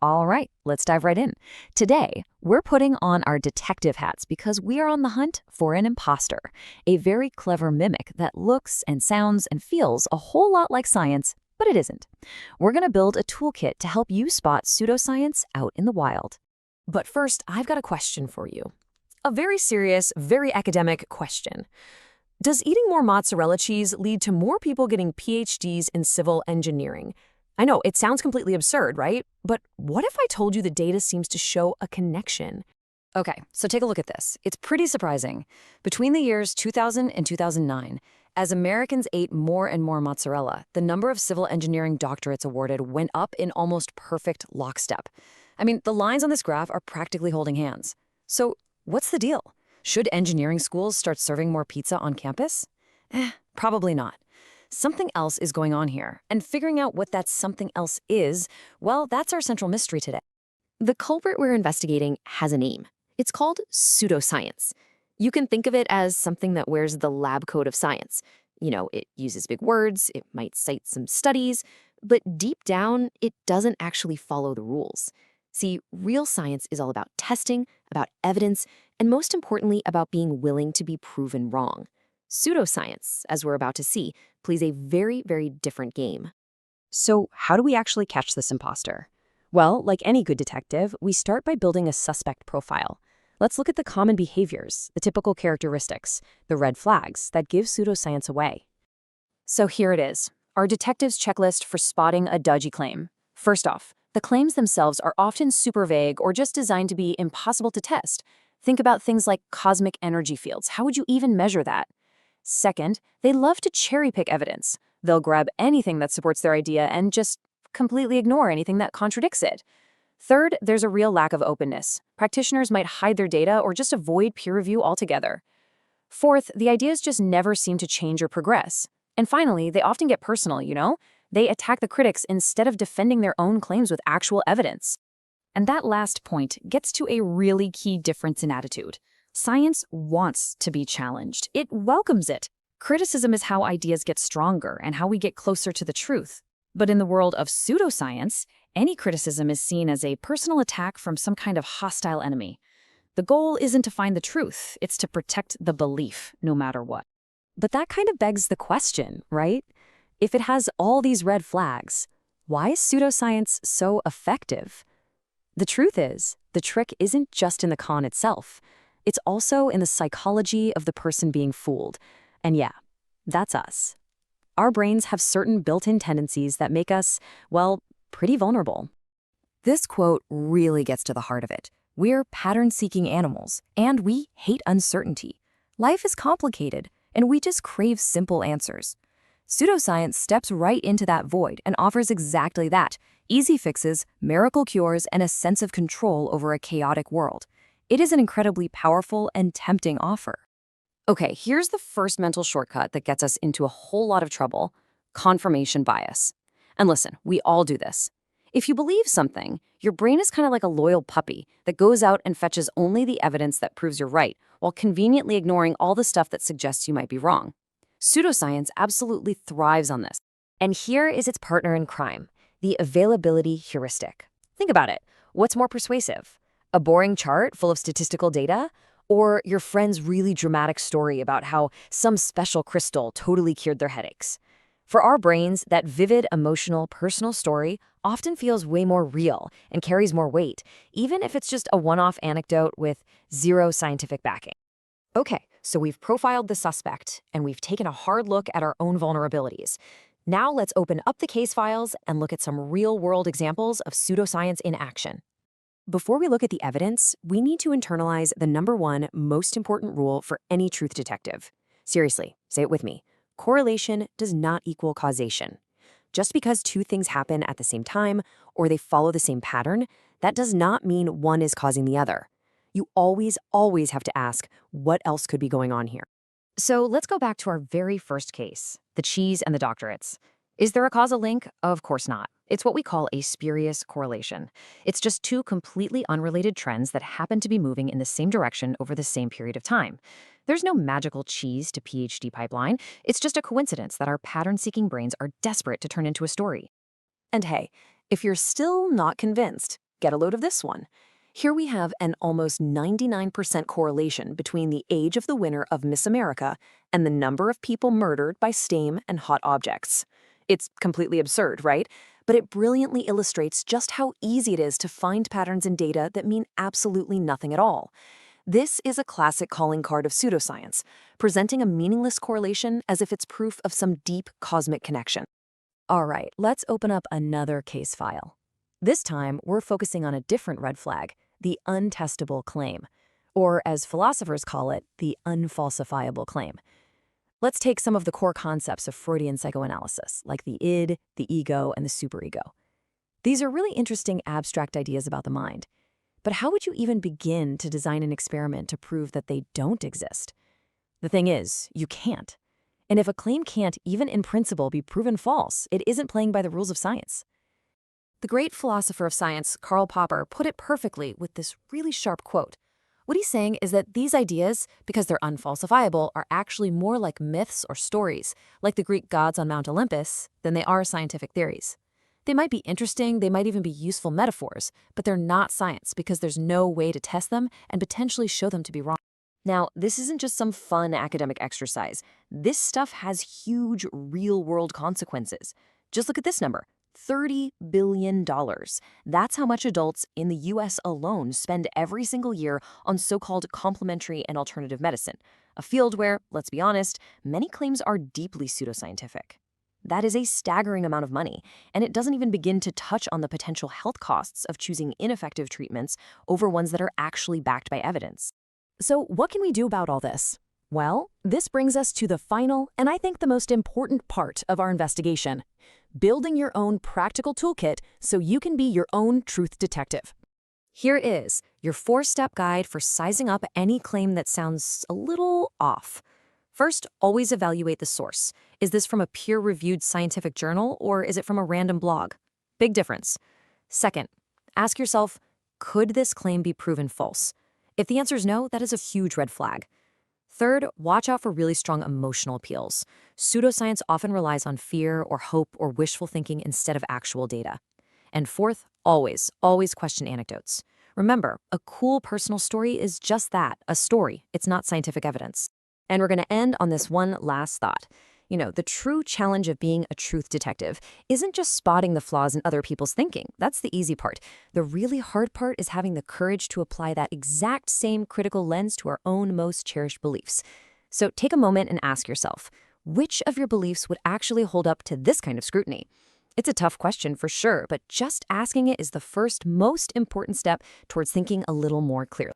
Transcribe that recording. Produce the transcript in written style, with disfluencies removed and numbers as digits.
All right, let's dive right in. Today, we're putting on our detective hats because we are on the hunt for an imposter, a very clever mimic that looks and sounds and feels a whole lot like science, but it isn't. We're going to build a toolkit to help you spot pseudoscience out in the wild. But first, I've got a question for you. A very serious, very academic question. Does eating more mozzarella cheese lead to more people getting PhDs in civil engineering? I know, it sounds completely absurd, right? But what if I told you the data seems to show a connection? Okay, so take a look at this. It's pretty surprising. Between the years 2000 and 2009, as Americans ate more and more mozzarella, the number of civil engineering doctorates awarded went up in almost perfect lockstep. I mean, the lines on this graph are practically holding hands. So, what's the deal? Should engineering schools start serving more pizza on campus? Probably not. Something else is going on here, and figuring out what that something else is, well, that's our central mystery today. The culprit we're investigating has a name. It's called pseudoscience. You can think of it as something that wears the lab coat of science. You know, it uses big words, it might cite some studies, but deep down, it doesn't actually follow the rules. See, real science is all about testing, about evidence, and most importantly, about being willing to be proven wrong. Pseudoscience, as we're about to see, plays a very, very different game. So, how do we actually catch this imposter? Well, like any good detective, we start by building a suspect profile. Let's look at the common behaviors, the typical characteristics, the red flags that give pseudoscience away. So here it is, our detective's checklist for spotting a dodgy claim. First off, the claims themselves are often super vague or just designed to be impossible to test. Think about things like cosmic energy fields. How would you even measure that? Second, they love to cherry-pick evidence. They'll grab anything that supports their idea and just completely ignore anything that contradicts it. Third, there's a real lack of openness. Practitioners might hide their data or just avoid peer review altogether. Fourth, the ideas just never seem to change or progress. And finally, they often get personal, They attack the critics instead of defending their own claims with actual evidence. And that last point gets to a really key difference in attitude. Science wants to be challenged. It welcomes it. Criticism is how ideas get stronger and how we get closer to the truth. But in the world of pseudoscience, any criticism is seen as a personal attack from some kind of hostile enemy. The goal isn't to find the truth, it's to protect the belief, no matter what. But that kind of begs the question, right? If it has all these red flags, why is pseudoscience so effective? The truth is, the trick isn't just in the con itself. It's also in the psychology of the person being fooled. And yeah, that's us. Our brains have certain built-in tendencies that make us, well, pretty vulnerable. This quote really gets to the heart of it. We're pattern-seeking animals, and we hate uncertainty. Life is complicated, and we just crave simple answers. Pseudoscience steps right into that void and offers exactly that: easy fixes, miracle cures, and a sense of control over a chaotic world. It is an incredibly powerful and tempting offer. Okay, here's the first mental shortcut that gets us into a whole lot of trouble: confirmation bias. And listen, we all do this. If you believe something, your brain is kind of like a loyal puppy that goes out and fetches only the evidence that proves you're right, while conveniently ignoring all the stuff that suggests you might be wrong. Pseudoscience absolutely thrives on this. And here is its partner in crime, the availability heuristic. Think about it. What's more persuasive? A boring chart full of statistical data? Or your friend's really dramatic story about how some special crystal totally cured their headaches? For our brains, that vivid, emotional, personal story often feels way more real and carries more weight, even if it's just a one-off anecdote with zero scientific backing. Okay, so we've profiled the suspect, and we've taken a hard look at our own vulnerabilities. Now let's open up the case files and look at some real-world examples of pseudoscience in action. Before we look at the evidence, we need to internalize the number one most important rule for any truth detective. Seriously, say it with me. Correlation does not equal causation. Just because two things happen at the same time or they follow the same pattern, that does not mean one is causing the other. You always have to ask, what else could be going on here? So let's go back to our very first case, the cheese and the doctorates. Is there a causal link? Of course not. It's what we call a spurious correlation. It's just two completely unrelated trends that happen to be moving in the same direction over the same period of time. There's no magical cheese to PhD pipeline. It's just a coincidence that our pattern-seeking brains are desperate to turn into a story. And hey, if you're still not convinced, Get a load of this one. Here we have an almost 99% correlation between the age of the winner of Miss America and the number of people murdered by STEAM and hot objects. It's completely absurd, right? But it brilliantly illustrates just how easy it is to find patterns in data that mean absolutely nothing at all. This is a classic calling card of pseudoscience, presenting a meaningless correlation as if it's proof of some deep cosmic connection. All right, let's open up another case file. This time, we're focusing on a different red flag, the untestable claim, or as philosophers call it, the unfalsifiable claim. Let's take some of the core concepts of Freudian psychoanalysis, like the id, the ego, and the superego. These are really interesting abstract ideas about the mind. But how would you even begin to design an experiment to prove that they don't exist? The thing is, you can't. And if a claim can't, even in principle, be proven false, it isn't playing by the rules of science. The great philosopher of science, Karl Popper, put it perfectly with this really sharp quote. What he's saying is that these ideas, because they're unfalsifiable, are actually more like myths or stories, like the Greek gods on Mount Olympus, than they are scientific theories. They might be interesting, they might even be useful metaphors, but they're not science because there's no way to test them and potentially show them to be wrong. Now, this isn't just some fun academic exercise. This stuff has huge real-world consequences. Just look at this number. $30 billion. That's how much adults in the US alone spend every single year on so-called complementary and alternative medicine, a field where, let's be honest, many claims are deeply pseudoscientific. That is a staggering amount of money, and it doesn't even begin to touch on the potential health costs of choosing ineffective treatments over ones that are actually backed by evidence. So what can we do about all this? Well, this brings us to the final, and I think the most important part of our investigation: building your own practical toolkit so you can be your own truth detective. Here is your 4-step guide for sizing up any claim that sounds a little off. First, always evaluate the source. Is this from a peer-reviewed scientific journal, or is it from a random blog? Big difference. Second, ask yourself, could this claim be proven false? If the answer is no, that is a huge red flag. Third, watch out for really strong emotional appeals. Pseudoscience often relies on fear or hope or wishful thinking instead of actual data. And fourth, always question anecdotes. Remember, a cool personal story is just that, a story. It's not scientific evidence. And we're going to end on this one last thought. The true challenge of being a truth detective isn't just spotting the flaws in other people's thinking. That's the easy part. The really hard part is having the courage to apply that exact same critical lens to our own most cherished beliefs. So take a moment and ask yourself, which of your beliefs would actually hold up to this kind of scrutiny? It's a tough question for sure, but just asking it is the first most important step towards thinking a little more clearly.